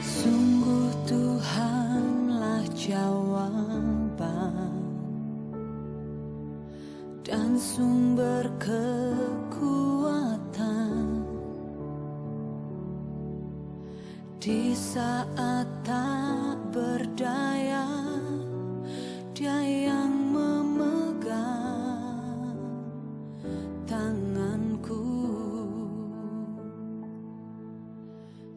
Sungguh Tuhanlah jawaban dan sumber kekuatan di saat tak berdaya. Dia yang memegang tanganku.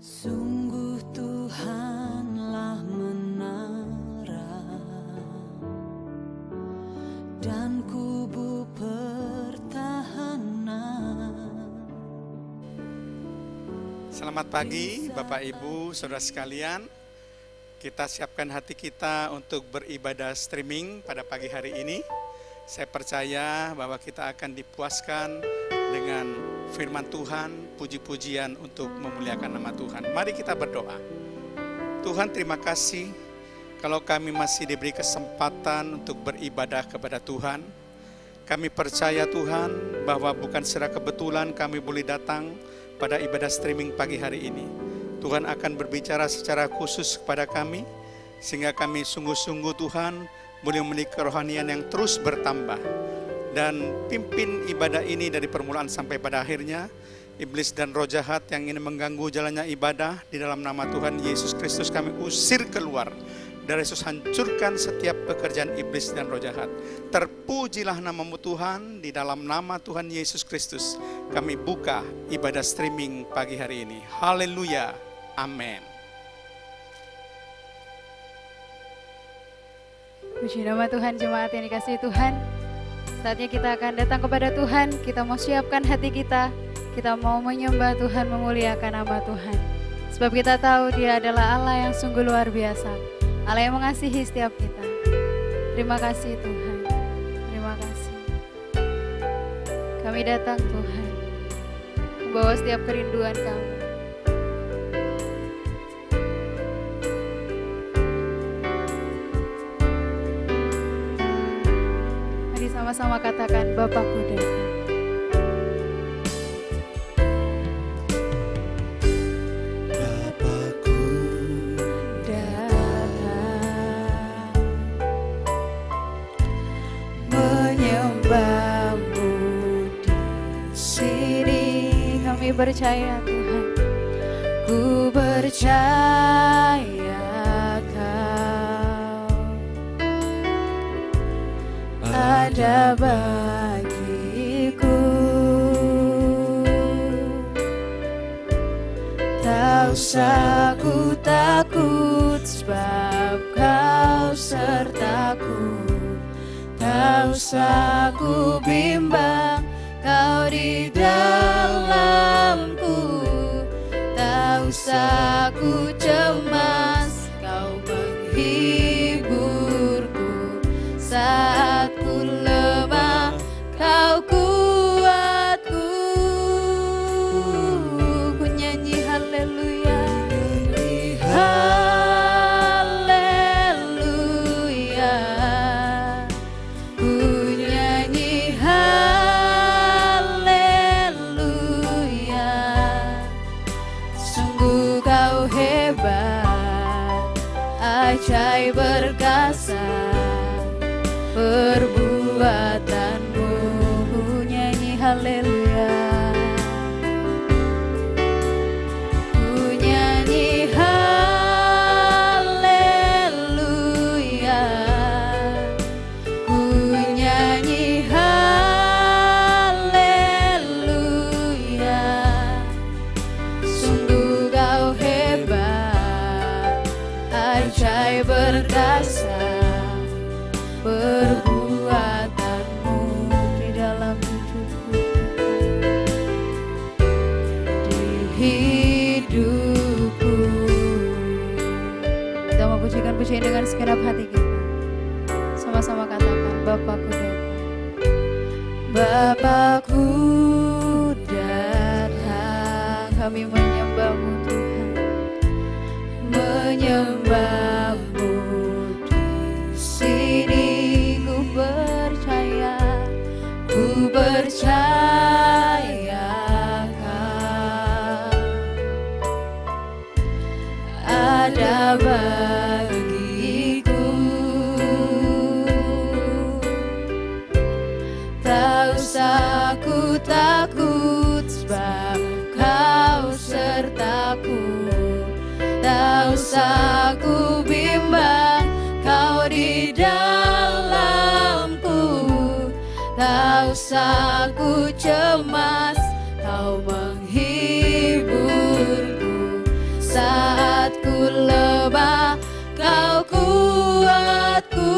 Sungguh Tuhanlah menara dan kubu pertahanan. Selamat pagi Bapak Ibu, Saudara sekalian. Kita siapkan hati kita untuk beribadah streaming pada pagi hari ini. Saya percaya bahwa kita akan dipuaskan dengan firman Tuhan, puji-pujian untuk memuliakan nama Tuhan. Mari kita berdoa. Tuhan, terima kasih kalau kami masih diberi kesempatan untuk beribadah kepada Tuhan. Kami percaya Tuhan bahwa bukan secara kebetulan kami boleh datang pada ibadah streaming pagi hari ini. Tuhan akan berbicara secara khusus kepada kami, sehingga kami sungguh-sungguh Tuhan boleh memiliki kerohanian yang terus bertambah. Dan pimpin ibadah ini dari permulaan sampai pada akhirnya. Iblis dan roh jahat yang ingin mengganggu jalannya ibadah, di dalam nama Tuhan Yesus Kristus kami usir keluar. Dan Yesus hancurkan setiap pekerjaan iblis dan roh jahat. Terpujilah namamu Tuhan, di dalam nama Tuhan Yesus Kristus kami buka ibadah streaming pagi hari ini. Haleluya, amin. Puji nama Tuhan, jemaat yang dikasihi Tuhan. Saatnya kita akan datang kepada Tuhan. Kita mau siapkan hati kita. Kita mau menyembah Tuhan, memuliakan nama Tuhan. Sebab kita tahu Dia adalah Allah yang sungguh luar biasa, Allah yang mengasihi setiap kita. Terima kasih Tuhan. Terima kasih. Kami datang Tuhan, membawa setiap kerinduan kami. Mari sama-sama katakan, Bapakku datang. Percaya Tuhan, ku percaya Kau ada bagiku. Tak usah ku takut sebab Kau sertaku. Tak usah ku bimbang, Kau di dalamku. Tak usah ku cemas, Kau menghiburku. Saat ku lemah, Kau kuatku. Ku nyanyi haleluya, haleluya. Ku nyanyi ajaib berkasa perbuatanmu. Ku nyanyi haleluya, ku nyanyi haleluya, ku nyanyi haleluya. Sungguh Kau hebat, ajaib berkasa perbuatanmu di dalam hidupku, di hidupku. Kita mau pujikan pujian dengan segenap hati kita. Sama-sama katakan, Bapakku datang. Bapakku datang, kami menyembah-Mu Tuhan, menyembah-Mu di sini. Ku percaya Kau ada bagiku. Tak usah ku takut sebab Kau sertaku. Tak usah ku bimbang, Kau di dalamku. Tak usah ku cemas, Kau menghiburku. Saat ku lemah, Kau kuatku.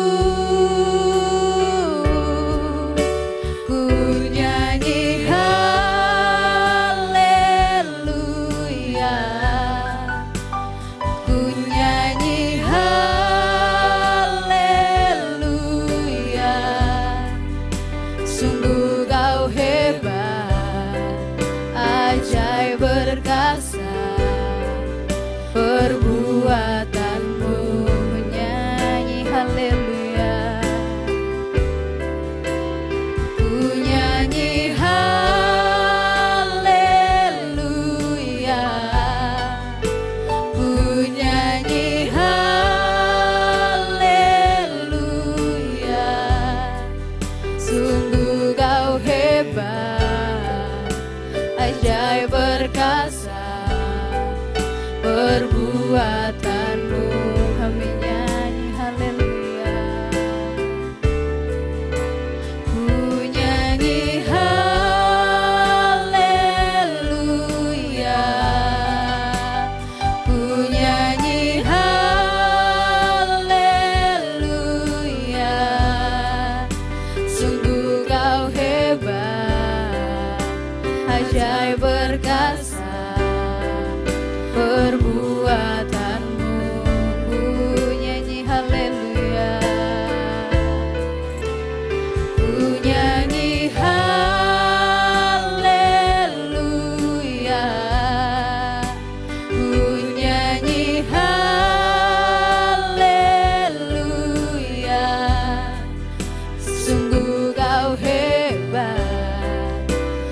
Ku nyanyi haleluya, ku nyanyi haleluya. Sungguh Kau hebat, ajaib berkasa, perbuatanmu menyanyi haleluya. Ku nyanyi haleluya, ku nyanyi haleluya. Sungguh Kau hebat, ajaib berkasa, perbuatanmu kami nyanyi haleluya. Ku nyanyi haleluya, ku nyanyi haleluya. Sungguh Kau hebat, ajaib berkasa, perbuatanmu. Ku nyanyi haleluya, ku nyanyi haleluya, ku nyanyi haleluya. Sungguh Kau hebat,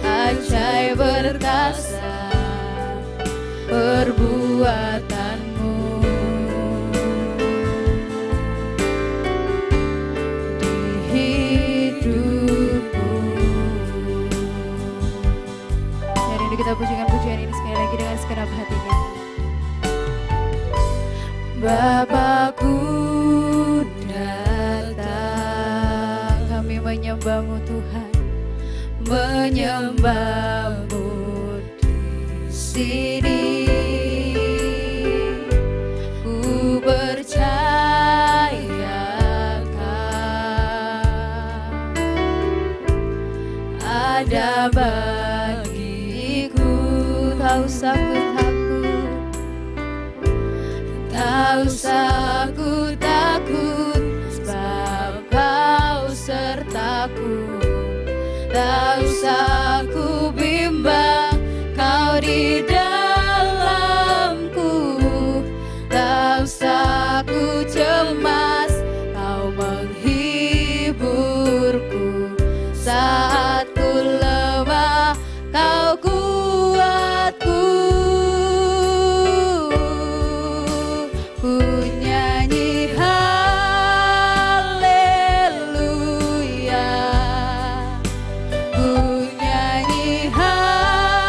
ajaib berkasa, perbuatanmu. Di hidupku. Dan ini kita pujikan pujian ini sekali lagi dengan segenap hatinya. Bapakku datang, kami menyembah-Mu Tuhan, menyembah-Mu di sini. Ku percaya Kau ada bagiku. Tak usah ku takut, tak usah ku takut sebab Kau sertaku. Tak usah ku bimbang, Kau di dalamku. Tak usah ku cemas, Kau menghiburku. Saat ku lemah, Kau kuatku. Ku nyanyi haleluya, ku nyanyi haleluya.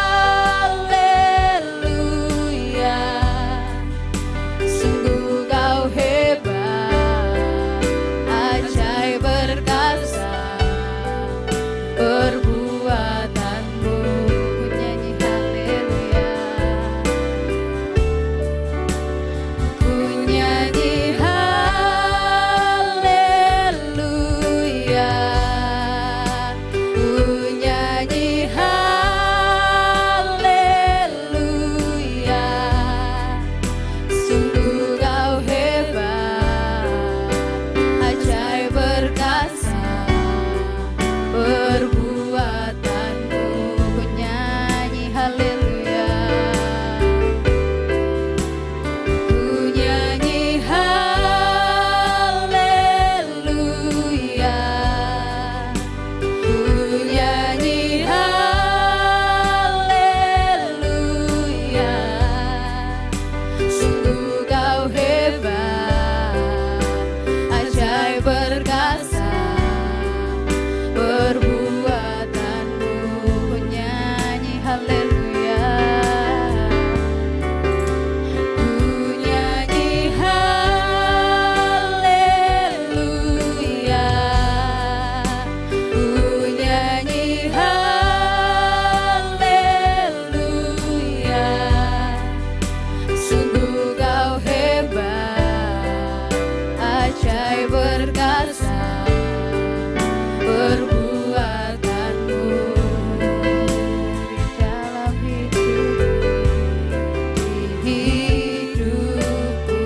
hidupku.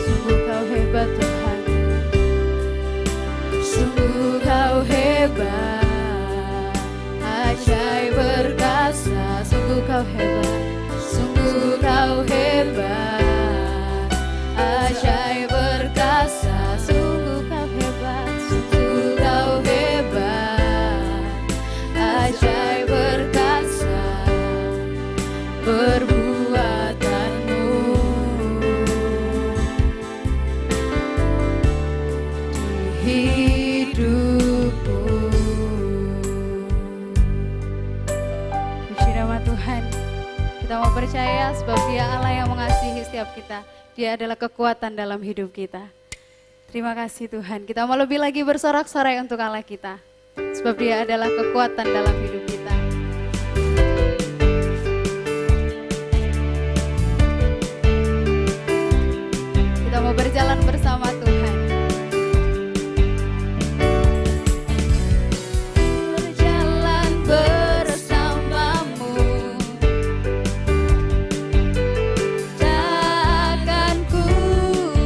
Sungguh kau hebat Tuhan, sungguh kau hebat, ajaib perkasa. Sungguh kau hebat, sungguh kau hebat, ajaib perkasa. Sungguh kau hebat, sungguh kau hebat, ajaib perkasa perbuatanmu di hidupku. Puji nama Tuhan. Kita mau percaya sebab Dia Allah yang mengasihi setiap kita. Dia adalah kekuatan dalam hidup kita. Terima kasih Tuhan. Kita mau lebih lagi bersorak-sorai untuk Allah kita. Sebab Dia adalah kekuatan dalam hidup kita. Kita mau berjalan bersama Tuhan. Berjalan bersamamu, takkan ku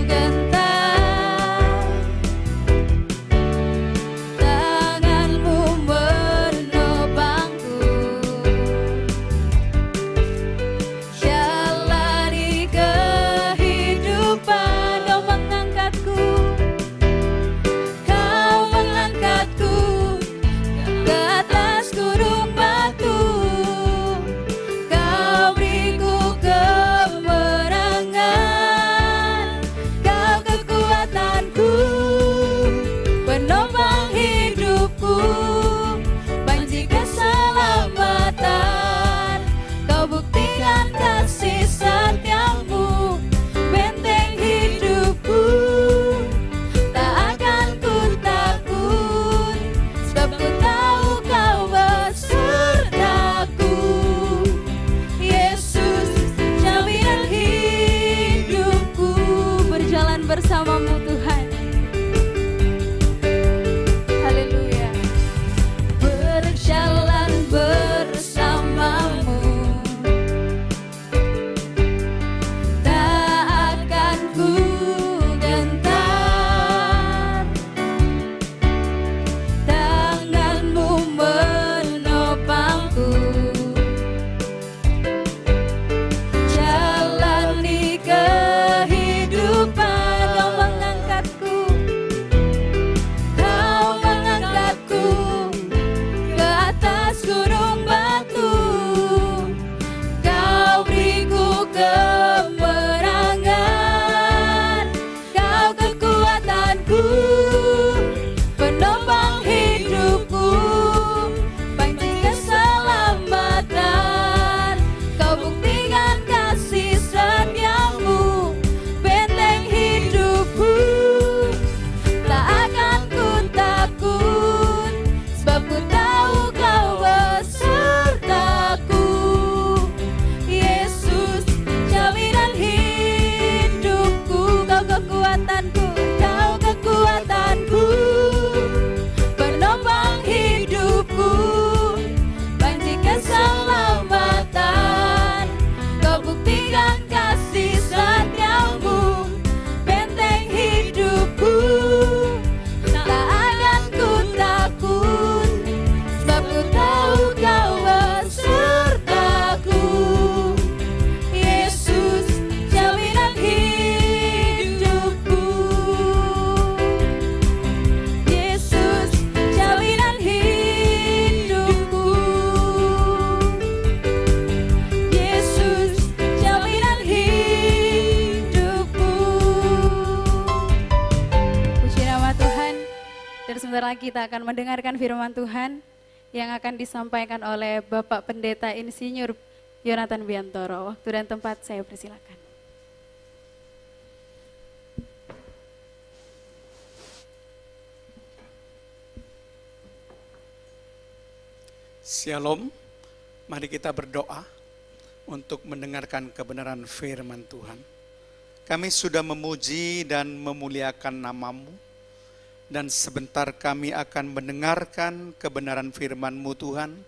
gentar. Tanganmu menopangku, jalani kehidupan. Kau mengangkatku ke atas gunung batu. Kau beriku kemenangan. Kau kekuatanku, penopang hidupku, banci keselamatan. Kau buktikan kasih setiamu, benteng hidupku. Tak akan ku takut, sebab ku tahu kau besertaku. Yesus, jaminan hidupku. Berjalan bersamamu Tuhan. Haleluya. Berjalan bersamamu, tak akan ku gentar. Tanganmu menopangku, jalani kehidupan. Kau mengangkatku ke atas gunung batu. Kau beriku kemenangan. Kau kekuatanku, penopang hidupku, banci keselamatan. Kau buktikan kasih setiamu, benteng hidupku. Tak akan ku takut, sebab ku tahu kau besertaku. Yesus, jaminan hidupku. Kau kekuatanku, kau kekuatanku, penopang hidupku, banci keselamatan. Kau buktikan kasih setiamu, benteng hidupku. Tak akan ku takut, sebab ku tahu kau besertaku. Yesus, jaminan hidupku. Yesus, jaminan hidupku. Yesus, jaminan hidupku. Puji nama Tuhan. Dan sebentar lagi kita akan mendengarkan firman Tuhan yang akan disampaikan oleh Bapak Pendeta Insinyur Yonatan Biantoro. Waktu dan tempat saya persilakan. Shalom, mari kita berdoa untuk mendengarkan kebenaran firman Tuhan. Kami sudah memuji dan memuliakan nama-Mu, dan sebentar kami akan mendengarkan kebenaran firman-Mu Tuhan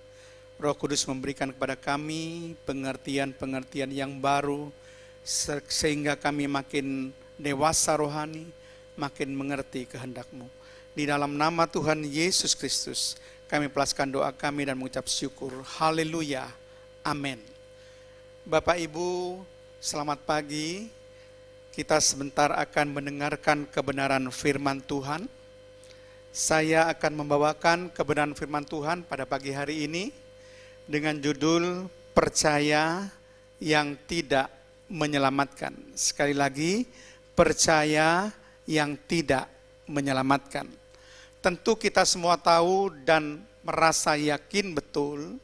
Roh Kudus memberikan kepada kami pengertian-pengertian yang baru, sehingga kami makin dewasa rohani, makin mengerti kehendak-Mu. Di dalam nama Tuhan Yesus Kristus, kami pelaskan doa kami dan mengucap syukur. Haleluya. Amin. Bapak Ibu, selamat pagi. Kita sebentar akan mendengarkan kebenaran firman Tuhan. Saya akan membawakan kebenaran firman Tuhan pada pagi hari ini dengan judul Percaya yang Tidak Menyelamatkan. Sekali lagi, percaya yang tidak menyelamatkan. Tentu kita semua tahu dan merasa yakin betul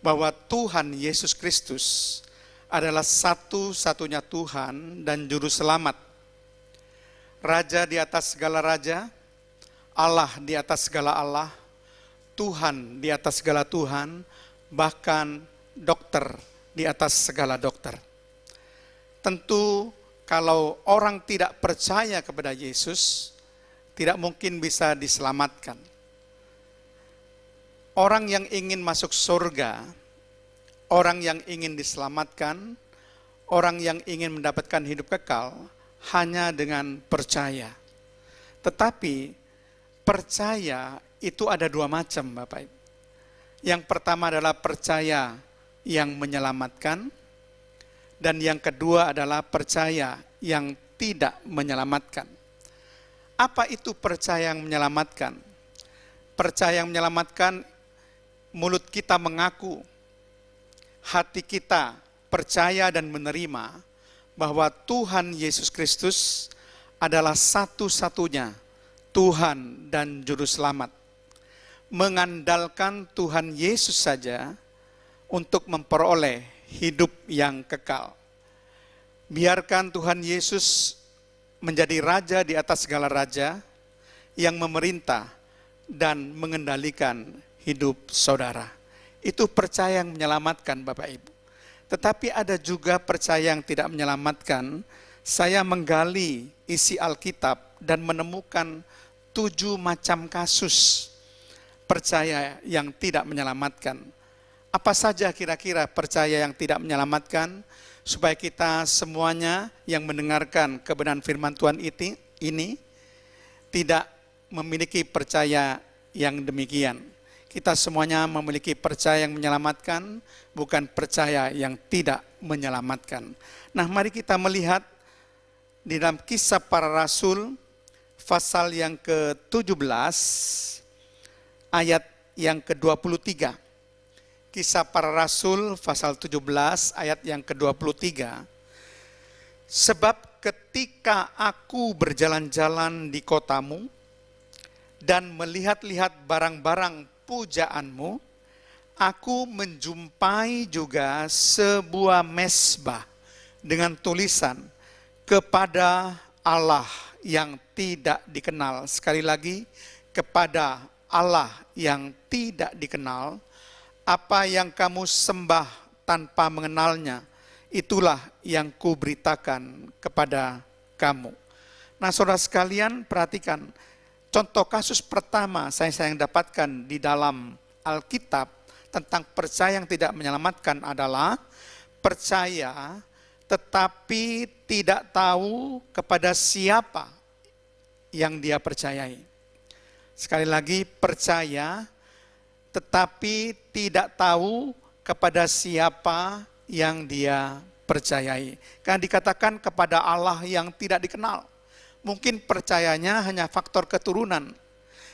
bahwa Tuhan Yesus Kristus adalah satu-satunya Tuhan dan Juru Selamat. Raja di atas segala raja, Allah di atas segala Allah, Tuhan di atas segala Tuhan, bahkan dokter di atas segala dokter. Tentu kalau orang tidak percaya kepada Yesus, tidak mungkin bisa diselamatkan. Orang yang ingin masuk surga, orang yang ingin diselamatkan, orang yang ingin mendapatkan hidup kekal, hanya dengan percaya. Tetapi percaya itu ada dua macam, Bapak Ibu. Yang pertama adalah percaya yang menyelamatkan, dan yang kedua adalah percaya yang tidak menyelamatkan. Apa itu percaya yang menyelamatkan? Percaya yang menyelamatkan, mulut kita mengaku, hati kita percaya dan menerima bahwa Tuhan Yesus Kristus adalah satu-satunya Tuhan dan Juru Selamat. Mengandalkan Tuhan Yesus saja untuk memperoleh hidup yang kekal. Biarkan Tuhan Yesus menjadi raja di atas segala raja yang memerintah dan mengendalikan hidup saudara. Itu percaya yang menyelamatkan, Bapak Ibu. Tetapi ada juga percaya yang tidak menyelamatkan. Saya menggali isi Alkitab dan menemukan 7 macam kasus percaya yang tidak menyelamatkan. Apa saja kira-kira percaya yang tidak menyelamatkan, supaya kita semuanya yang mendengarkan kebenaran firman Tuhan ini tidak memiliki percaya yang demikian. Kita semuanya memiliki percaya yang menyelamatkan, bukan percaya yang tidak menyelamatkan. Nah, mari kita melihat di dalam Kisah Para Rasul pasal yang ke-17 ayat yang ke-23. Kisah Para Rasul pasal 17 ayat yang ke-23. Sebab ketika aku berjalan-jalan di kotamu dan melihat-lihat barang-barang pujaanmu, aku menjumpai juga sebuah mezbah dengan tulisan kepada Allah yang tidak dikenal. Sekali lagi, kepada Allah yang tidak dikenal. Apa yang kamu sembah tanpa mengenalnya, itulah yang kuberitakan kepada kamu. Nah, saudara sekalian, perhatikan. Contoh kasus pertama saya yang dapatkan di dalam Alkitab tentang percaya yang tidak menyelamatkan adalah percaya tetapi tidak tahu kepada siapa yang dia percayai. Sekali lagi, percaya tetapi tidak tahu kepada siapa yang dia percayai. Karena dikatakan kepada Allah yang tidak dikenal. Mungkin percayanya hanya faktor keturunan.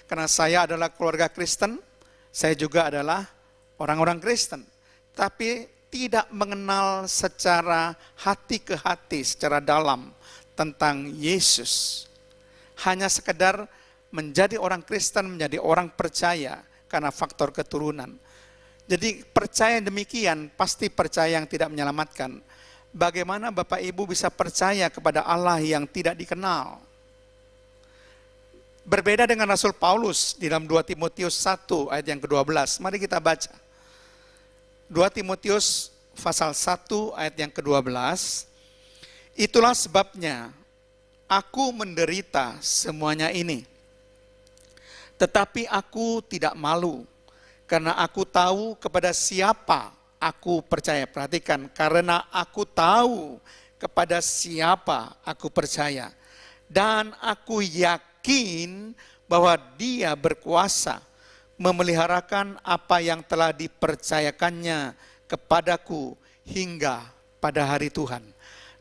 Karena saya adalah keluarga Kristen, saya juga adalah orang-orang Kristen. Tapi tidak mengenal secara hati ke hati, secara dalam tentang Yesus. Hanya sekedar menjadi orang Kristen, menjadi orang percaya karena faktor keturunan. Jadi percaya demikian pasti percaya yang tidak menyelamatkan. Bagaimana Bapak Ibu bisa percaya kepada Allah yang tidak dikenal? Berbeda dengan Rasul Paulus di dalam 2 Timotius 1 ayat yang ke-12. Mari kita baca. 2 Timotius pasal 1 ayat yang ke-12. Itulah sebabnya aku menderita semuanya ini. Tetapi aku tidak malu, Karena aku tahu kepada siapa aku percaya. Perhatikan, karena aku tahu kepada siapa aku percaya. Dan aku yakin bahwa Dia berkuasa memeliharakan apa yang telah dipercayakannya kepadaku hingga pada hari Tuhan.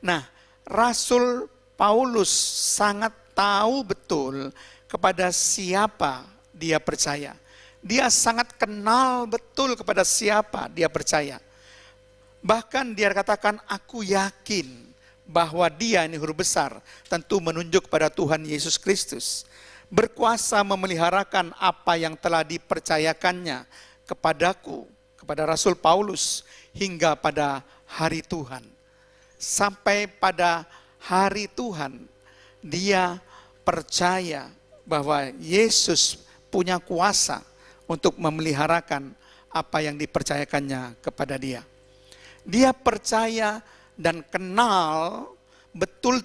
Nah, Rasul Paulus sangat tahu betul kepada siapa dia percaya. Dia sangat kenal betul kepada siapa dia percaya. Bahkan dia katakan, aku yakin bahwa Dia, ini huruf besar, tentu menunjuk pada Tuhan Yesus Kristus, berkuasa memeliharakan apa yang telah dipercayakannya kepadaku, kepada Rasul Paulus, hingga pada hari Tuhan. Sampai pada hari Tuhan, dia percaya bahwa Yesus punya kuasa untuk memeliharakan apa yang dipercayakannya kepada dia. Dia percaya dan kenal betul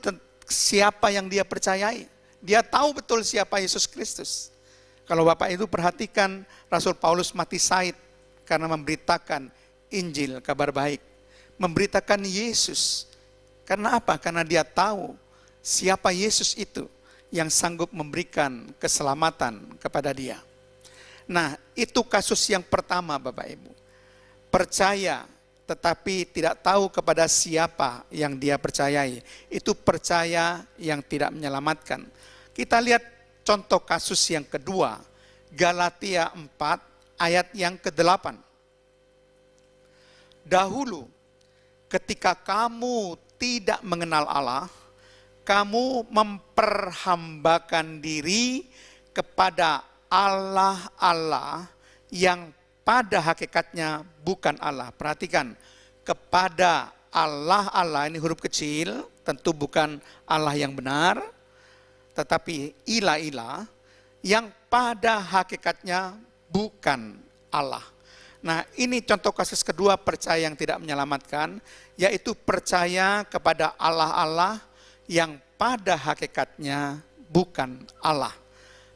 siapa yang dia percayai. Dia tahu betul siapa Yesus Kristus. Kalau Bapak Ibu perhatikan, Rasul Paulus mati syahid karena memberitakan Injil, kabar baik. Memberitakan Yesus. Karena apa? Karena dia tahu siapa Yesus itu yang sanggup memberikan keselamatan kepada dia. Nah, itu kasus yang pertama Bapak Ibu. Percaya tetapi tidak tahu kepada siapa yang dia percayai. Itu percaya yang tidak menyelamatkan. Kita lihat contoh kasus yang kedua, Galatia 4 ayat yang ke-8. Dahulu ketika kamu tidak mengenal Allah, kamu memperhambakan diri kepada Allah-Allah yang pada hakikatnya bukan Allah. Perhatikan, kepada Allah-Allah, ini huruf kecil, tentu bukan Allah yang benar, tetapi ilah-ilah yang pada hakikatnya bukan Allah. Nah, ini contoh kasus kedua percaya yang tidak menyelamatkan, yaitu percaya kepada Allah-Allah yang pada hakikatnya bukan Allah.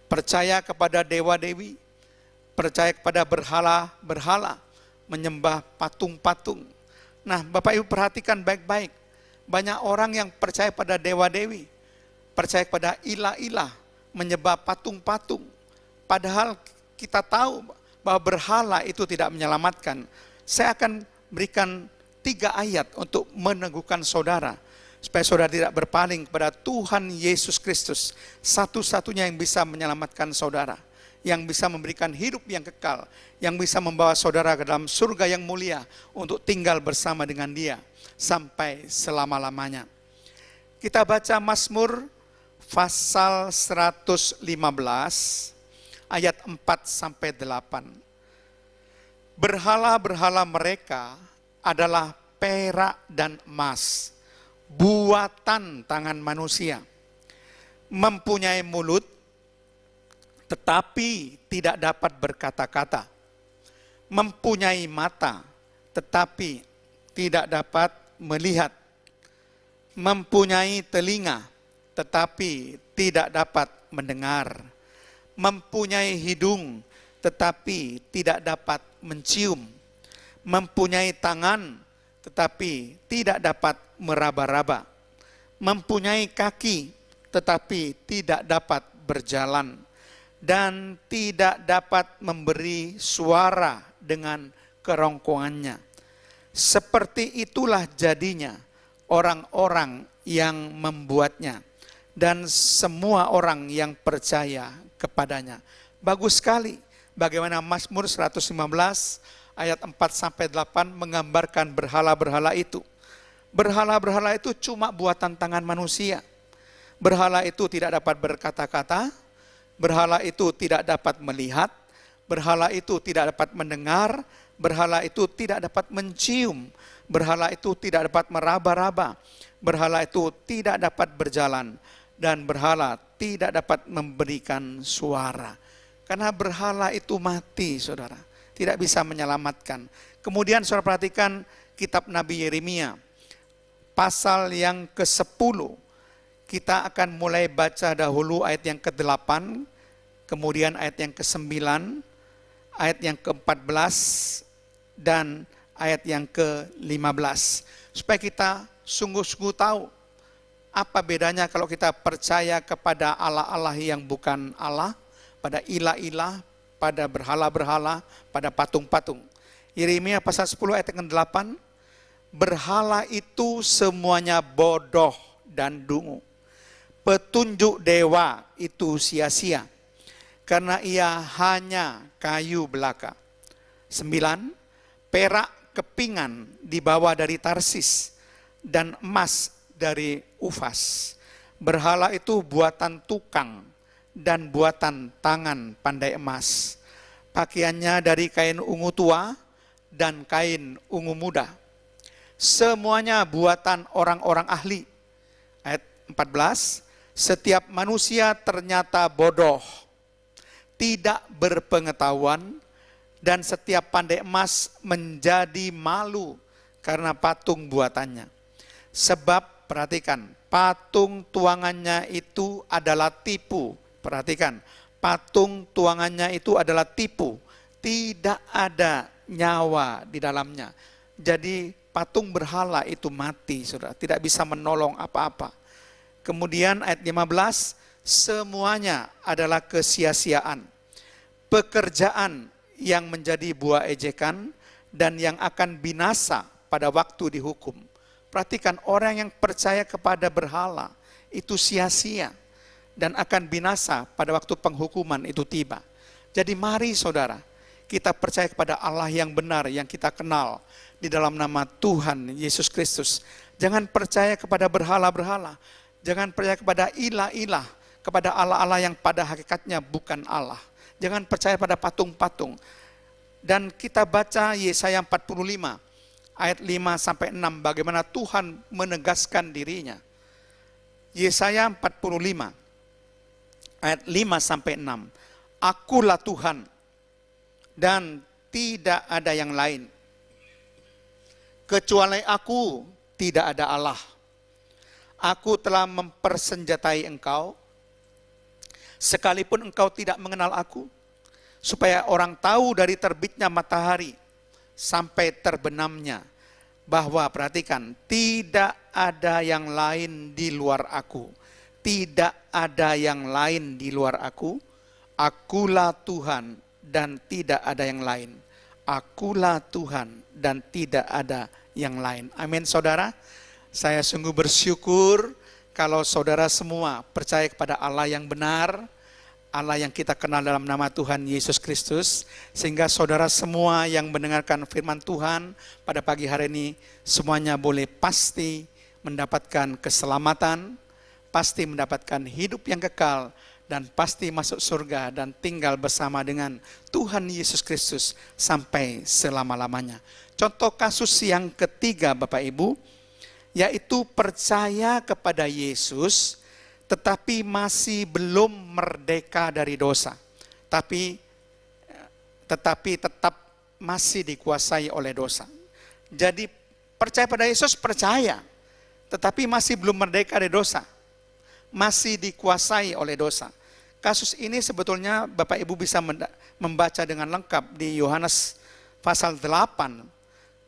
Percaya kepada dewa-dewi, percaya kepada berhala-berhala, menyembah patung-patung. Nah, Bapak Ibu perhatikan baik-baik. Banyak orang yang percaya pada dewa-dewi, percaya kepada ilah-ilah, menyembah patung-patung. Padahal kita tahu bahwa berhala itu tidak menyelamatkan. Saya akan berikan 3 ayat untuk meneguhkan saudara, supaya saudara tidak berpaling kepada Tuhan Yesus Kristus, satu-satunya yang bisa menyelamatkan saudara, yang bisa memberikan hidup yang kekal, yang bisa membawa saudara ke dalam surga yang mulia untuk tinggal bersama dengan Dia sampai selama-lamanya. Kita baca Mazmur pasal 115 ayat 4-8. Berhala-berhala mereka adalah perak dan emas, buatan tangan manusia. Mempunyai mulut, tetapi tidak dapat berkata-kata. Mempunyai mata, tetapi tidak dapat melihat. Mempunyai telinga, tetapi tidak dapat mendengar. Mempunyai hidung, tetapi tidak dapat mencium. Mempunyai tangan, tetapi tidak dapat meraba-raba. Mempunyai kaki, tetapi tidak dapat berjalan. Dan tidak dapat memberi suara dengan kerongkongannya. Seperti itulah jadinya orang-orang yang membuatnya, dan semua orang yang percaya kepadanya. Bagus sekali bagaimana Mazmur 115 ayat 4-8 menggambarkan berhala-berhala itu. Berhala-berhala itu cuma buatan tangan manusia. Berhala itu tidak dapat berkata-kata, berhala itu tidak dapat melihat, berhala itu tidak dapat mendengar, berhala itu tidak dapat mencium, berhala itu tidak dapat meraba-raba, berhala itu tidak dapat berjalan, dan berhala tidak dapat memberikan suara. Karena berhala itu mati, saudara, tidak bisa menyelamatkan. Kemudian saudara perhatikan kitab Nabi Yeremia, pasal yang ke-10. Kita akan mulai baca dahulu ayat yang ke-8, kemudian ayat yang ke-9, ayat yang ke-14 dan ayat yang ke-15. Supaya kita sungguh-sungguh tahu apa bedanya kalau kita percaya kepada Allah-Allah yang bukan Allah, pada ilah-ilah, pada berhala-berhala, pada patung-patung. Yeremia pasal 10 ayat yang ke-8, berhala itu semuanya bodoh dan dungu. Petunjuk dewa itu sia-sia, karena ia hanya kayu belaka. 9, perak kepingan dibawa dari Tarsis, dan emas dari Ufas. Berhala itu buatan tukang dan buatan tangan pandai emas. Pakaiannya dari kain ungu tua dan kain ungu muda. Semuanya buatan orang-orang ahli. Ayat 14, setiap manusia ternyata bodoh, tidak berpengetahuan, dan setiap pandai emas menjadi malu karena patung buatannya. Sebab perhatikan, patung tuangannya itu adalah tipu. Perhatikan, patung tuangannya itu adalah tipu. Tidak ada nyawa di dalamnya. Jadi patung berhala itu mati, saudara, tidak bisa menolong apa-apa. Kemudian ayat 15, semuanya adalah kesia-siaan, pekerjaan yang menjadi buah ejekan dan yang akan binasa pada waktu dihukum. Perhatikan, orang yang percaya kepada berhala itu sia-sia dan akan binasa pada waktu penghukuman itu tiba. Jadi mari saudara, kita percaya kepada Allah yang benar yang kita kenal di dalam nama Tuhan Yesus Kristus. Jangan percaya kepada berhala-berhala. Jangan percaya kepada ilah-ilah, kepada Allah-Allah yang pada hakikatnya bukan Allah. Jangan percaya pada patung-patung. Dan kita baca Yesaya 45 ayat 5-6 bagaimana Tuhan menegaskan dirinya. Yesaya 45 ayat 5-6. Akulah Tuhan dan tidak ada yang lain. Kecuali aku tidak ada Allah. Aku telah mempersenjatai engkau, sekalipun engkau tidak mengenal aku, supaya orang tahu dari terbitnya matahari sampai terbenamnya, bahwa perhatikan, tidak ada yang lain di luar aku. Tidak ada yang lain di luar aku. Akulah Tuhan dan tidak ada yang lain. Akulah Tuhan dan tidak ada yang lain. Amin saudara. Saya sungguh bersyukur kalau saudara semua percaya kepada Allah yang benar, Allah yang kita kenal dalam nama Tuhan Yesus Kristus, sehingga saudara semua yang mendengarkan firman Tuhan pada pagi hari ini, semuanya boleh pasti mendapatkan keselamatan, pasti mendapatkan hidup yang kekal, dan pasti masuk surga dan tinggal bersama dengan Tuhan Yesus Kristus sampai selama-lamanya. Contoh kasus yang ketiga Bapak Ibu, yaitu percaya kepada Yesus tetapi masih belum merdeka dari dosa, tetapi tetap masih dikuasai oleh dosa. Jadi percaya pada Yesus, percaya, tetapi masih belum merdeka dari dosa, masih dikuasai oleh dosa. Kasus ini sebetulnya Bapak Ibu bisa membaca dengan lengkap di Yohanes pasal 8.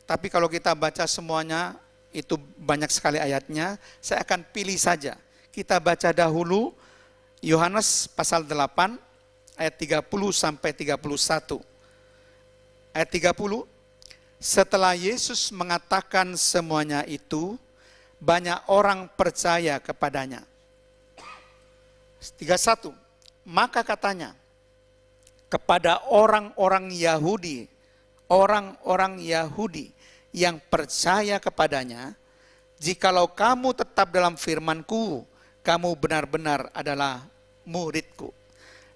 Tapi kalau kita baca semuanya, itu banyak sekali ayatnya, saya akan pilih saja. Kita baca dahulu Yohanes pasal 8 ayat 30 sampai 31. Ayat 30, setelah Yesus mengatakan semuanya itu, banyak orang percaya kepadanya. 31, maka katanya kepada orang-orang Yahudi yang percaya kepadanya, jikalau kamu tetap dalam firman-Ku, kamu benar-benar adalah murid-Ku.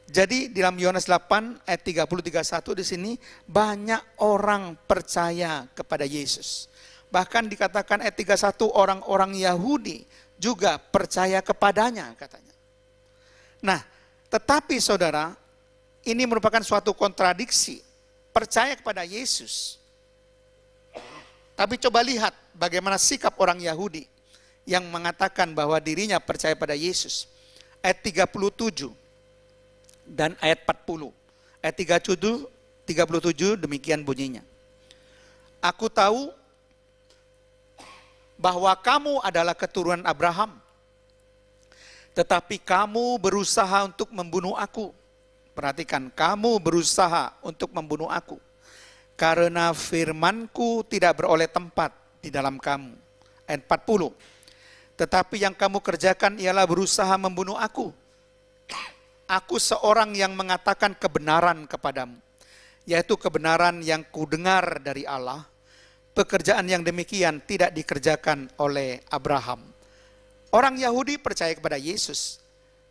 Jadi dalam Yohanes 8 ayat 30-31 di sini banyak orang percaya kepada Yesus. Bahkan dikatakan ayat 31 orang-orang Yahudi juga percaya kepadanya katanya. Nah, tetapi saudara, ini merupakan suatu kontradiksi. Percaya kepada Yesus, tapi coba lihat bagaimana sikap orang Yahudi yang mengatakan bahwa dirinya percaya pada Yesus. Ayat 37 dan ayat 40. Ayat 37 demikian bunyinya. Aku tahu bahwa kamu adalah keturunan Abraham, tetapi kamu berusaha untuk membunuh aku. Perhatikan, kamu berusaha untuk membunuh aku, karena firmanku tidak beroleh tempat di dalam kamu. Ayat 40. Tetapi yang kamu kerjakan ialah berusaha membunuh aku. Aku seorang yang mengatakan kebenaran kepadamu, yaitu kebenaran yang kudengar dari Allah. Pekerjaan yang demikian tidak dikerjakan oleh Abraham. Orang Yahudi percaya kepada Yesus.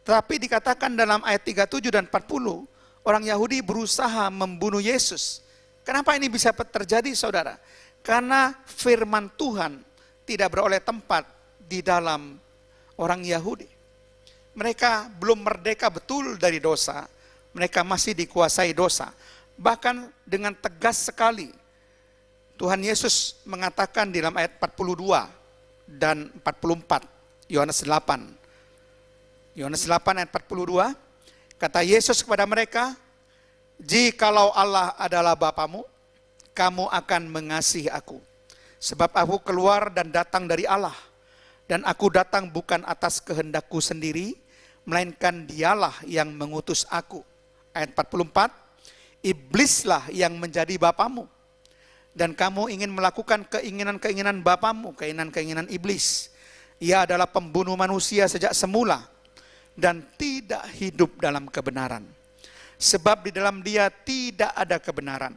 Tetapi dikatakan dalam ayat 37 dan 40, orang Yahudi berusaha membunuh Yesus. Kenapa ini bisa terjadi, saudara? Karena firman Tuhan tidak beroleh tempat di dalam orang Yahudi. Mereka belum merdeka betul dari dosa, mereka masih dikuasai dosa. Bahkan dengan tegas sekali, Tuhan Yesus mengatakan di dalam ayat 42 dan 44, Yohanes 8. Yohanes 8 ayat 42, kata Yesus kepada mereka, jikalau Allah adalah Bapamu, kamu akan mengasihi aku. Sebab aku keluar dan datang dari Allah, dan aku datang bukan atas kehendakku sendiri, melainkan dialah yang mengutus aku. Ayat 44, iblislah yang menjadi bapamu, dan kamu ingin melakukan keinginan-keinginan bapamu, keinginan-keinginan iblis. Ia adalah pembunuh manusia sejak semula, dan tidak hidup dalam kebenaran. Sebab di dalam dia tidak ada kebenaran.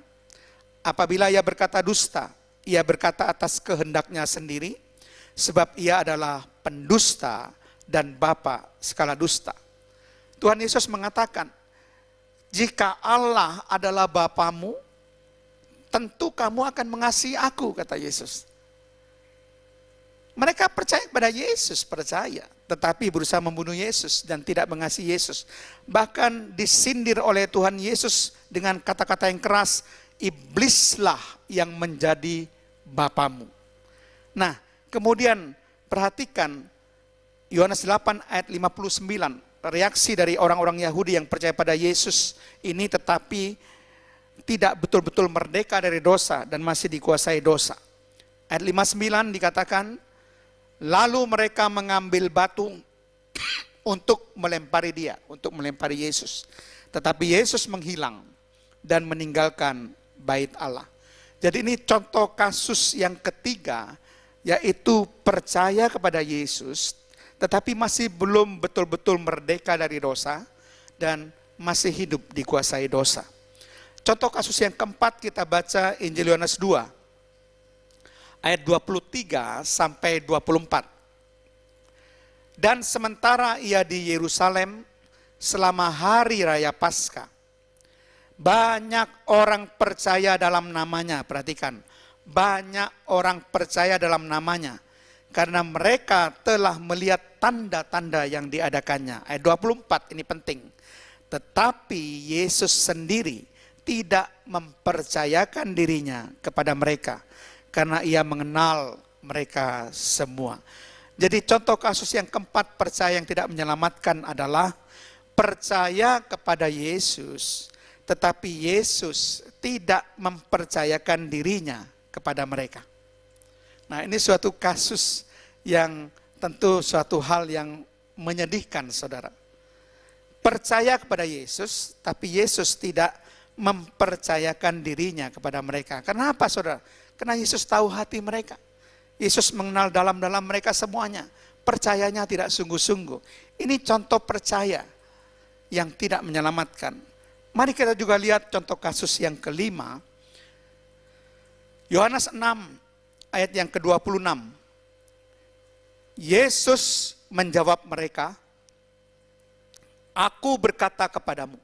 Apabila ia berkata dusta, ia berkata atas kehendaknya sendiri, sebab ia adalah pendusta dan bapa segala dusta. Tuhan Yesus mengatakan, jika Allah adalah Bapamu, tentu kamu akan mengasihi aku, kata Yesus. Mereka percaya kepada Yesus, percaya, tetapi berusaha membunuh Yesus dan tidak mengasihi Yesus. Bahkan disindir oleh Tuhan Yesus dengan kata-kata yang keras, iblislah yang menjadi bapamu. Nah, kemudian perhatikan Yohanes 8 ayat 59, reaksi dari orang-orang Yahudi yang percaya pada Yesus ini tetapi tidak betul-betul merdeka dari dosa dan masih dikuasai dosa. Ayat 59 dikatakan, lalu mereka mengambil batu untuk melempari dia, untuk melempari Yesus. Tetapi Yesus menghilang dan meninggalkan bait Allah. Jadi ini contoh kasus yang ketiga, yaitu percaya kepada Yesus, tetapi masih belum betul-betul merdeka dari dosa dan masih hidup dikuasai dosa. Contoh kasus yang keempat kita baca Injil Yohanes 2. Ayat 23 sampai 24. Dan sementara ia di Yerusalem selama hari raya Paskah, banyak orang percaya dalam namanya. Perhatikan, banyak orang percaya dalam namanya, karena mereka telah melihat tanda-tanda yang diadakannya. Ayat 24 ini penting. Tetapi Yesus sendiri tidak mempercayakan dirinya kepada mereka, karena ia mengenal mereka semua. Jadi contoh kasus yang keempat percaya yang tidak menyelamatkan adalah percaya kepada Yesus, tetapi Yesus tidak mempercayakan dirinya kepada mereka. Nah, ini suatu kasus yang tentu suatu hal yang menyedihkan, saudara. Percaya kepada Yesus, tapi Yesus tidak mempercayakan dirinya kepada mereka. Kenapa, saudara? Karena Yesus tahu hati mereka. Yesus mengenal dalam-dalam mereka semuanya. Percayanya tidak sungguh-sungguh. Ini contoh percaya yang tidak menyelamatkan. Mari kita juga lihat contoh kasus yang kelima. Yohanes 6 ayat yang ke-26. Yesus menjawab mereka, aku berkata kepadamu,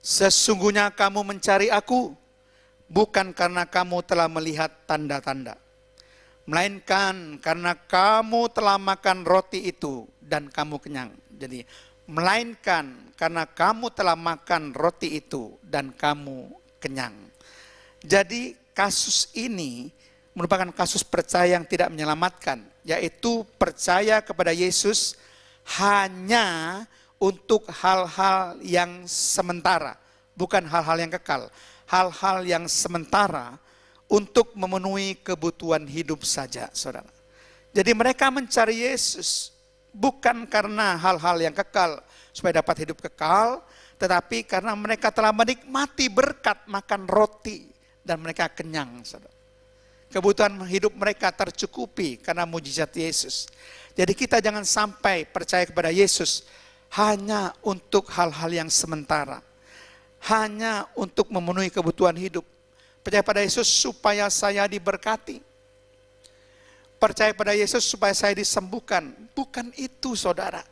sesungguhnya kamu mencari aku, bukan karena kamu telah melihat tanda-tanda, melainkan karena kamu telah makan roti itu dan kamu kenyang. Jadi, melainkan karena kamu telah makan roti itu dan kamu kenyang. Jadi, kasus ini merupakan kasus percaya yang tidak menyelamatkan, yaitu percaya kepada Yesus hanya untuk hal-hal yang sementara, bukan hal-hal yang kekal. hal-hal yang sementara untuk memenuhi kebutuhan hidup saja, saudara. Jadi mereka mencari Yesus bukan karena hal-hal yang kekal, supaya dapat hidup kekal, tetapi karena mereka telah menikmati berkat makan roti dan mereka kenyang, saudara. Kebutuhan hidup mereka tercukupi karena mujizat Yesus. Jadi kita jangan sampai percaya kepada Yesus hanya untuk hal-hal yang sementara, hanya untuk memenuhi kebutuhan hidup. Percaya pada Yesus supaya saya diberkati, percaya pada Yesus supaya saya disembuhkan. Bukan itu, saudara.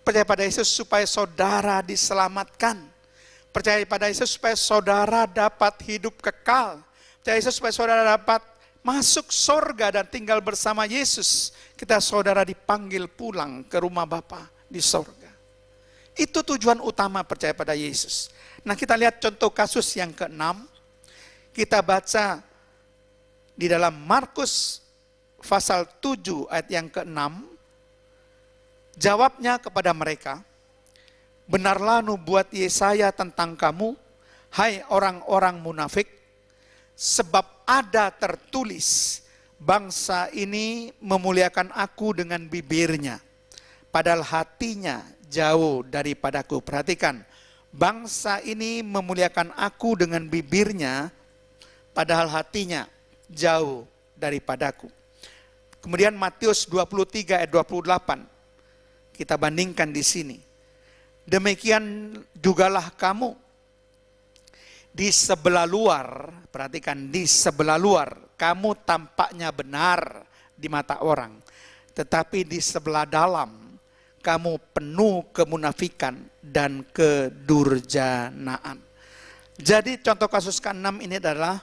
Percaya pada Yesus supaya saudara diselamatkan. Percaya pada Yesus supaya saudara dapat hidup kekal. Percaya Yesus supaya saudara dapat masuk surga dan tinggal bersama Yesus. Kita saudara dipanggil pulang ke rumah Bapa di surga. Itu tujuan utama percaya pada Yesus. Nah, kita lihat contoh kasus yang ke-6. Kita baca di dalam Markus pasal 7 ayat yang ke-6. Jawabnya kepada mereka, benarlah nubuat Yesaya tentang kamu, hai orang-orang munafik, sebab ada tertulis, bangsa ini memuliakan aku dengan bibirnya, padahal hatinya jauh daripadaku. Perhatikan, bangsa ini memuliakan aku dengan bibirnya, padahal hatinya jauh daripadaku. Kemudian Matius 23 ayat 28, kita bandingkan di sini. Demikian jugalah kamu di sebelah luar, perhatikan, di sebelah luar kamu tampaknya benar di mata orang, tetapi di sebelah dalam kamu penuh kemunafikan dan kedurjanaan. Jadi contoh kasus ke-6 ini adalah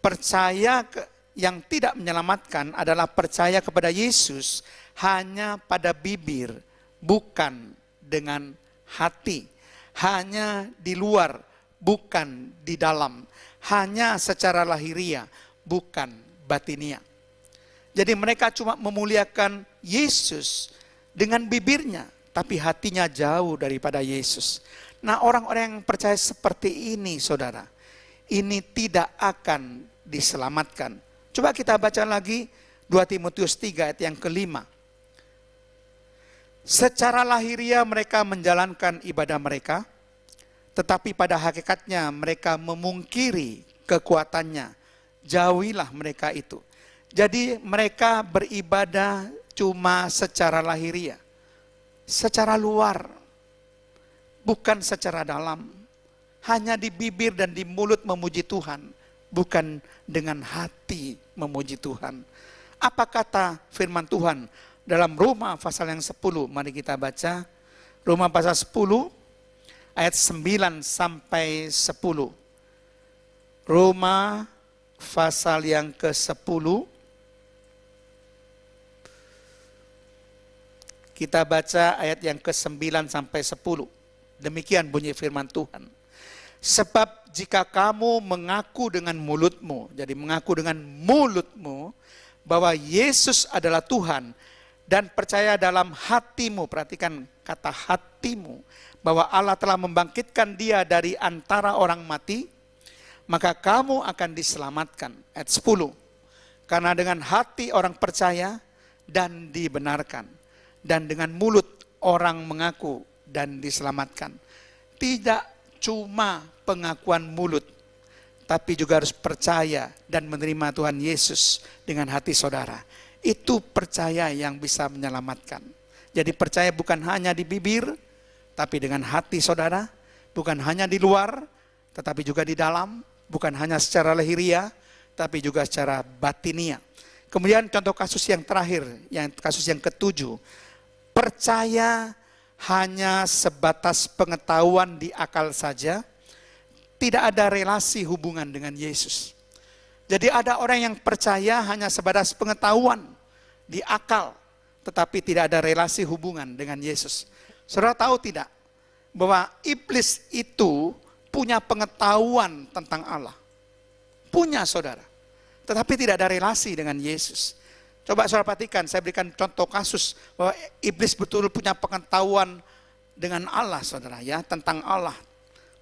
percaya yang tidak menyelamatkan adalah percaya kepada Yesus hanya pada bibir, bukan dengan hati, hanya di luar, bukan di dalam, hanya secara lahiria, bukan batinia. Jadi mereka cuma memuliakan Yesus dengan bibirnya, tapi hatinya jauh daripada Yesus. Nah, orang-orang yang percaya seperti ini, saudara, ini tidak akan diselamatkan. Coba kita baca lagi 2 Timotius 3 ayat yang ke-5. Secara lahiria mereka menjalankan ibadah mereka, tetapi pada hakikatnya mereka memungkiri kekuatannya. Jauhilah mereka itu. Jadi mereka beribadah cuma secara lahiria, secara luar, bukan secara dalam. Hanya di bibir dan di mulut memuji Tuhan, bukan dengan hati memuji Tuhan. Apa kata firman Tuhan dalam Roma pasal yang 10? Mari kita baca Roma pasal 10 ayat 9 sampai 10. Roma pasal yang ke-10. Kita baca ayat yang ke-9 sampai 10. Demikian bunyi firman Tuhan. Sebab jika kamu mengaku dengan mulutmu, jadi mengaku dengan mulutmu bahwa Yesus adalah Tuhan, dan percaya dalam hatimu, perhatikan kata hatimu, bahwa Allah telah membangkitkan dia dari antara orang mati, maka kamu akan diselamatkan. Ayat 10. Karena dengan hati orang percaya dan dibenarkan, dan dengan mulut orang mengaku dan diselamatkan. Tidak cuma pengakuan mulut, tapi juga harus percaya dan menerima Tuhan Yesus dengan hati saudara. Itu percaya yang bisa menyelamatkan. Jadi percaya bukan hanya di bibir, tapi dengan hati saudara, bukan hanya di luar, tetapi juga di dalam, bukan hanya secara lahiria, tapi juga secara batinia. Kemudian contoh kasus yang terakhir, yang kasus yang ke-7, percaya hanya sebatas pengetahuan di akal saja, tidak ada relasi hubungan dengan Yesus. Jadi ada orang yang percaya hanya sebatas pengetahuan di akal, tetapi tidak ada relasi hubungan dengan Yesus. Saudara tahu tidak bahwa iblis itu punya pengetahuan tentang Allah? Punya, saudara. Tetapi tidak ada relasi dengan Yesus. Coba saudara perhatikan, saya berikan contoh kasus bahwa iblis betul punya pengetahuan dengan Allah, saudara, ya, tentang Allah.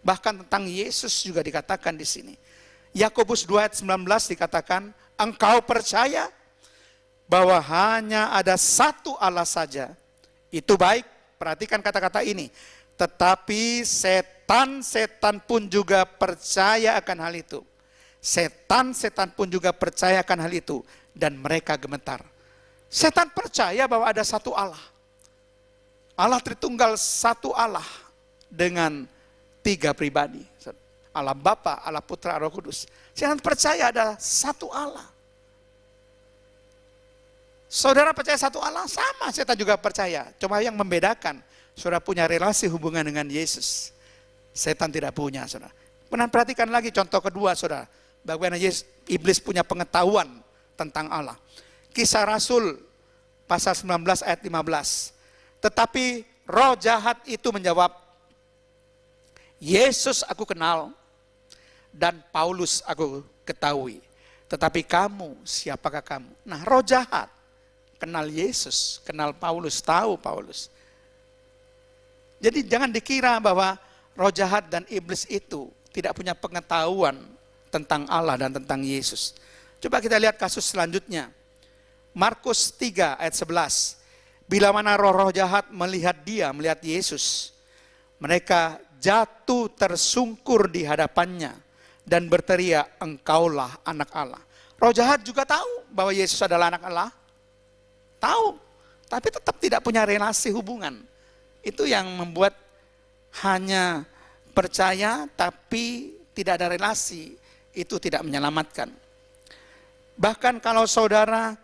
Bahkan tentang Yesus juga dikatakan di sini. Yakobus 2 ayat 19 dikatakan, engkau percaya bahwa hanya ada satu Allah saja. Itu baik, perhatikan kata-kata ini. Tetapi setan-setan pun juga percaya akan hal itu. Setan-setan pun juga percaya akan hal itu. Dan mereka gemetar. Setan percaya bahwa ada satu Allah. Allah Tritunggal, satu Allah dengan 3 pribadi. Allah Bapa, Allah Putra, Roh Kudus. Setan percaya ada satu Allah. Saudara percaya satu Allah? Sama, setan juga percaya. Cuma yang membedakan, saudara punya relasi hubungan dengan Yesus. Setan tidak punya, saudara. Perhatikan lagi contoh kedua, saudara. Bagaimana iblis punya pengetahuan tentang Allah. Kisah Rasul pasal 19 ayat 15. Tetapi roh jahat itu menjawab, Yesus aku kenal dan Paulus aku ketahui. Tetapi kamu, siapakah kamu? Nah, roh jahat kenal Yesus, kenal Paulus, tahu Paulus. Jadi jangan dikira bahwa roh jahat dan iblis itu tidak punya pengetahuan tentang Allah dan tentang Yesus. Coba kita lihat kasus selanjutnya. Markus 3 ayat 11. Bila mana roh-roh jahat melihat Yesus, mereka jatuh tersungkur di hadapannya dan berteriak, engkaulah anak Allah. Roh jahat juga tahu bahwa Yesus adalah anak Allah. Tahu, tapi tetap tidak punya relasi hubungan. Itu yang membuat hanya percaya tapi tidak ada relasi, itu tidak menyelamatkan. Bahkan kalau saudara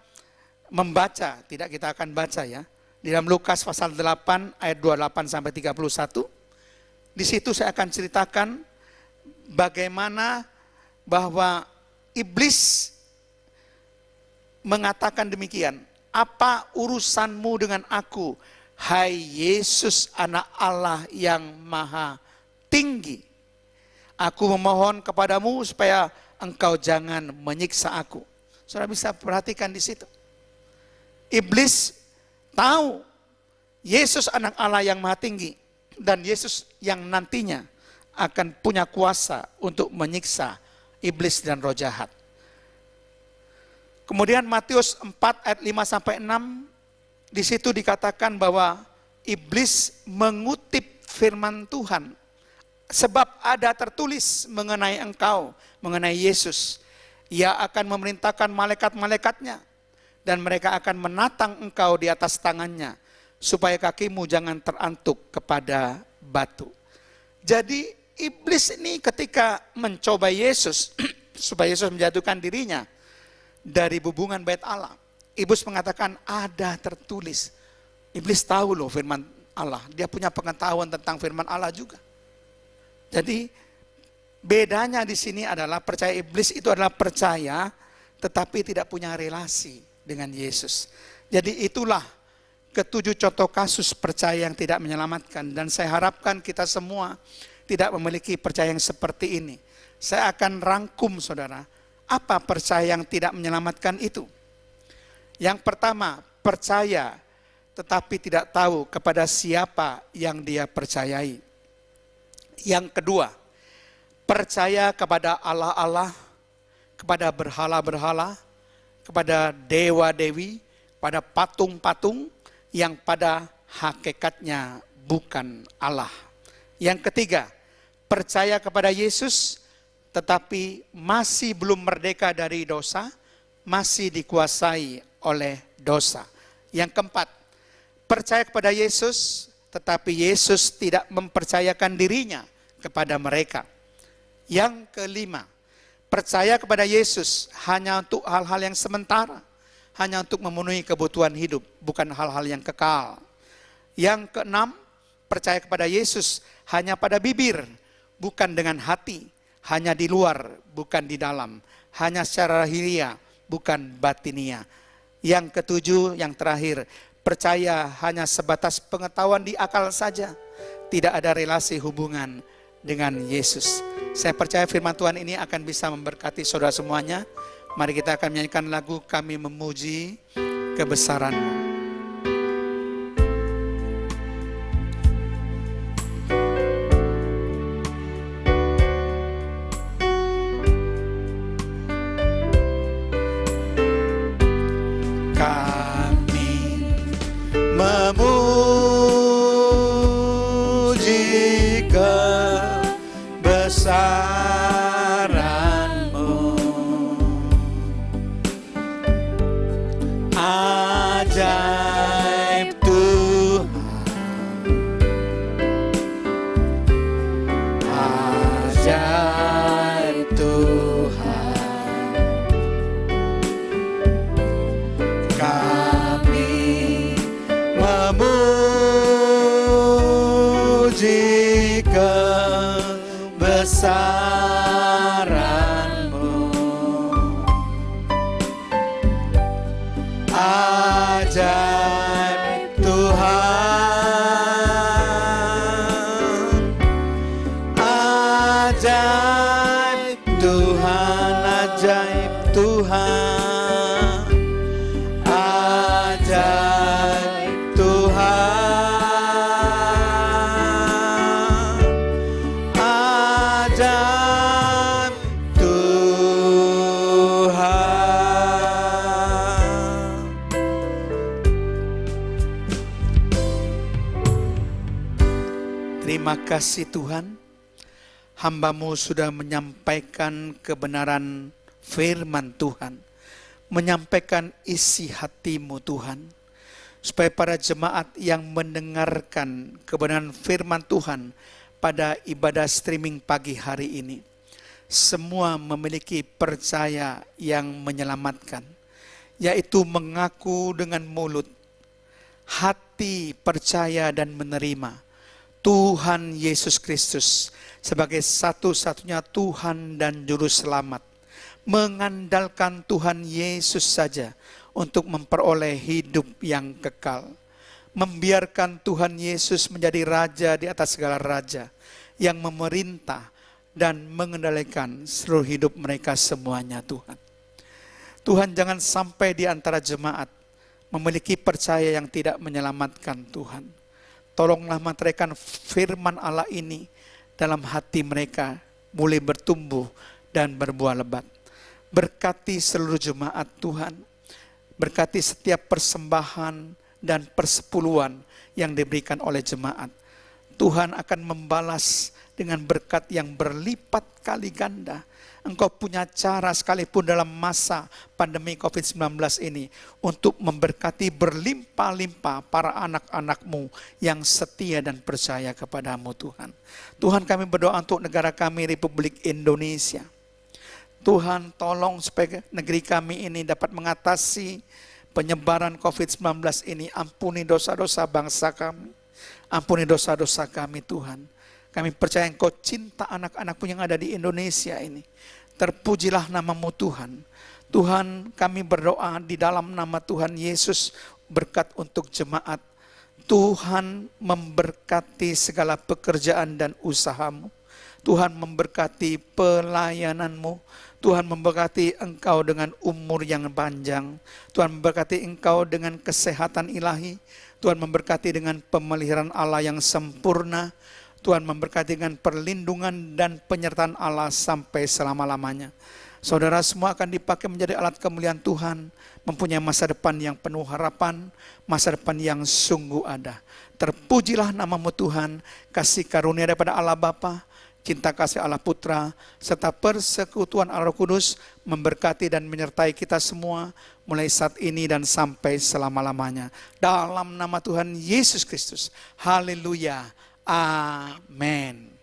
membaca, tidak kita akan baca ya, di dalam Lukas pasal 8 ayat 28 sampai 31, di situ saya akan ceritakan bagaimana bahwa iblis mengatakan demikian, apa urusanmu dengan aku, hai Yesus anak Allah yang maha tinggi. Aku memohon kepadamu supaya engkau jangan menyiksa aku. Saudara bisa perhatikan di situ. Iblis tahu Yesus anak Allah yang maha tinggi dan Yesus yang nantinya akan punya kuasa untuk menyiksa iblis dan roh jahat. Kemudian Matius 4 ayat 5 sampai 6 di situ dikatakan bahwa iblis mengutip firman Tuhan. Sebab ada tertulis mengenai engkau, mengenai Yesus. Ia akan memerintahkan malaikat-malaikatnya dan mereka akan menatang engkau di atas tangannya supaya kakimu jangan terantuk kepada batu. Jadi iblis ini ketika mencoba Yesus supaya Yesus menjatuhkan dirinya dari hubungan bait Allah. Iblis mengatakan ada tertulis. Iblis tahu loh firman Allah. Dia punya pengetahuan tentang firman Allah juga. Jadi bedanya di sini adalah percaya iblis itu adalah percaya tetapi tidak punya relasi dengan Yesus. Jadi itulah ketujuh contoh kasus percaya yang tidak menyelamatkan. Dan saya harapkan kita semua tidak memiliki percaya yang seperti ini. Saya akan rangkum saudara, apa percaya yang tidak menyelamatkan itu. Yang pertama, percaya tetapi tidak tahu kepada siapa yang dia percayai. Yang kedua, percaya kepada Allah-Allah, kepada berhala-berhala, kepada dewa-dewi, pada patung-patung yang pada hakikatnya bukan Allah. Yang ketiga, percaya kepada Yesus tetapi masih belum merdeka dari dosa, masih dikuasai oleh dosa. Yang keempat, percaya kepada Yesus tetapi Yesus tidak mempercayakan dirinya kepada mereka. Yang kelima, percaya kepada Yesus hanya untuk hal-hal yang sementara, hanya untuk memenuhi kebutuhan hidup, bukan hal-hal yang kekal. Yang keenam, percaya kepada Yesus hanya pada bibir, bukan dengan hati, hanya di luar, bukan di dalam, hanya secara lahiriah, bukan batinia. Yang ketujuh, yang terakhir, percaya hanya sebatas pengetahuan di akal saja, tidak ada relasi hubungan dengan Yesus. Saya percaya firman Tuhan ini akan bisa memberkati saudara semuanya. Mari kita akan menyanyikan lagu Kami Memuji Kebesaran-Mu. memuji kebesaran-Mu. Ajaib Tuhan, ajaib Tuhan, kami memuji kebesaran-Mu. Ajaib Tuhan, ajaib Tuhan, ajaib Tuhan, ajaib Tuhan, ajaib Tuhan. Terima kasih Tuhan, hamba-Mu sudah menyampaikan kebenaran firman Tuhan, menyampaikan isi hati-Mu Tuhan, supaya para jemaat yang mendengarkan kebenaran firman Tuhan pada ibadah streaming pagi hari ini, semua memiliki percaya yang menyelamatkan, yaitu mengaku dengan mulut, hati percaya dan menerima Tuhan Yesus Kristus sebagai satu-satunya Tuhan dan Juru Selamat, mengandalkan Tuhan Yesus saja untuk memperoleh hidup yang kekal, membiarkan Tuhan Yesus menjadi Raja di atas segala raja, yang memerintah dan mengendalikan seluruh hidup mereka semuanya Tuhan. Tuhan, jangan sampai di antara jemaat memiliki percaya yang tidak menyelamatkan Tuhan. Tolonglah meteraikan firman Allah ini dalam hati mereka, mulai bertumbuh dan berbuah lebat. Berkati seluruh jemaat Tuhan, berkati setiap persembahan dan persepuluhan yang diberikan oleh jemaat. Tuhan akan membalas dengan berkat yang berlipat kali ganda. Engkau punya cara sekalipun dalam masa pandemi COVID-19 ini untuk memberkati berlimpah-limpah para anak-anak-Mu yang setia dan percaya kepada-Mu Tuhan. Tuhan, kami berdoa untuk negara kami Republik Indonesia. Tuhan, tolong supaya negeri kami ini dapat mengatasi penyebaran COVID-19 ini. Ampuni dosa-dosa bangsa kami, ampuni dosa-dosa kami Tuhan. Kami percaya Engkau cinta anak-anak-Mu yang ada di Indonesia ini. Terpujilah nama-Mu Tuhan. Tuhan, kami berdoa di dalam nama Tuhan Yesus, berkat untuk jemaat. Tuhan memberkati segala pekerjaan dan usaha-Mu. Tuhan memberkati pelayanan-Mu. Tuhan memberkati engkau dengan umur yang panjang. Tuhan memberkati engkau dengan kesehatan ilahi. Tuhan memberkati dengan pemeliharaan Allah yang sempurna. Tuhan memberkati dengan perlindungan dan penyertaan Allah sampai selama-lamanya. Saudara semua akan dipakai menjadi alat kemuliaan Tuhan, mempunyai masa depan yang penuh harapan, masa depan yang sungguh ada. Terpujilah nama-Mu Tuhan, kasih karunia daripada Allah Bapa, cinta kasih Allah Putra, serta persekutuan Allah Roh Kudus memberkati dan menyertai kita semua mulai saat ini dan sampai selama-lamanya. Dalam nama Tuhan Yesus Kristus. Haleluya. Amin.